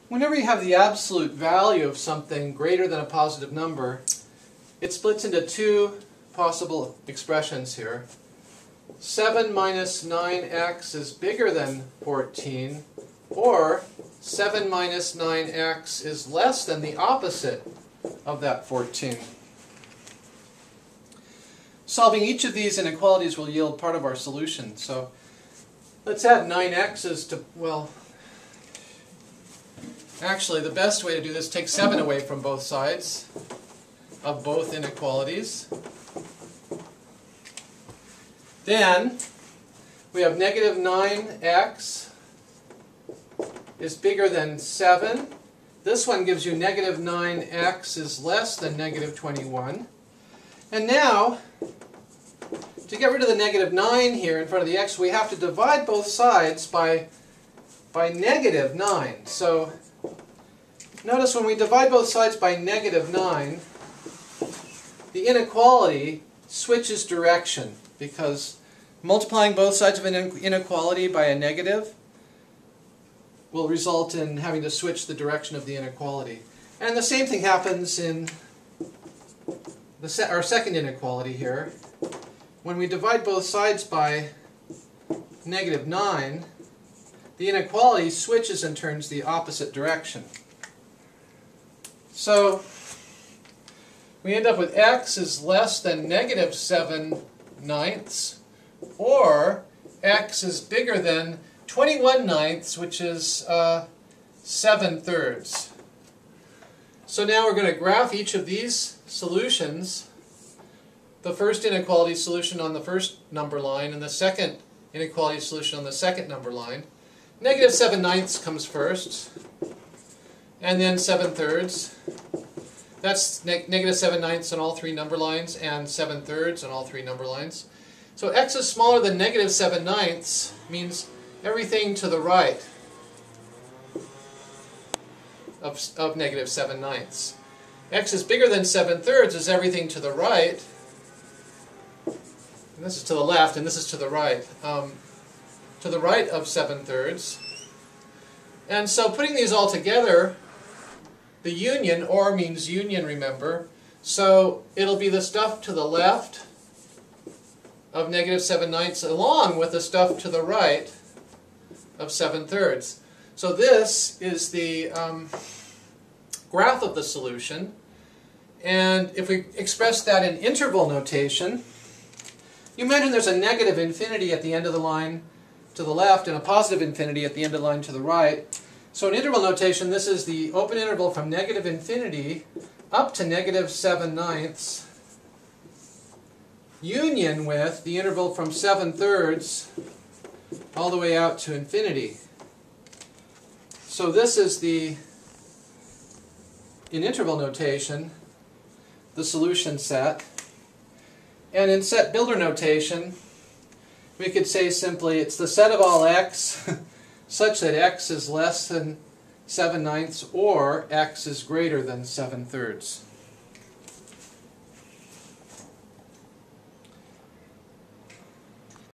Whenever you have the absolute value of something greater than a positive number, it splits into two possible expressions here. 7 minus 9x is bigger than 14, or 7 minus 9x is less than the opposite of that 14. Solving each of these inequalities will yield part of our solution. So let's add 9x's to, well, actually the best way to do this, take 7 away from both sides of both inequalities. Then we have negative 9x is bigger than 7. This one gives you negative 9x is less than negative 21. And now, to get rid of the negative 9 here in front of the x, we have to divide both sides by negative 9. So notice when we divide both sides by negative 9, the inequality switches direction, because multiplying both sides of an inequality by a negative will result in having to switch the direction of the inequality. And the same thing happens in our second inequality here. When we divide both sides by negative 9, the inequality switches and turns the opposite direction. So we end up with x is less than negative 7/9, or x is bigger than 21/9, which is 7/3. So now we're going to graph each of these solutions. The first inequality solution on the first number line and the second inequality solution on the second number line. Negative 7/9 comes first, and then 7/3. That's negative 7/9 on all three number lines and 7/3 on all three number lines. So x is smaller than negative 7/9 means everything to the right of negative 7/9. X is bigger than 7/3 is everything to the right. And this is to the left, and this is to the right. To the right of 7/3. And so putting these all together, the union, or means union, remember. So it'll be the stuff to the left of negative 7/9 along with the stuff to the right of 7/3. So this is the graph of the solution. And if we express that in interval notation, you imagine there's a negative infinity at the end of the line to the left and a positive infinity at the end of the line to the right. So in interval notation, this is the open interval from negative infinity up to negative 7/9 union with the interval from 7/3 all the way out to infinity. So this is the, in interval notation, the solution set. And in set builder notation, we could say simply it's the set of all x such that x is less than 7/9 or x is greater than 7/3.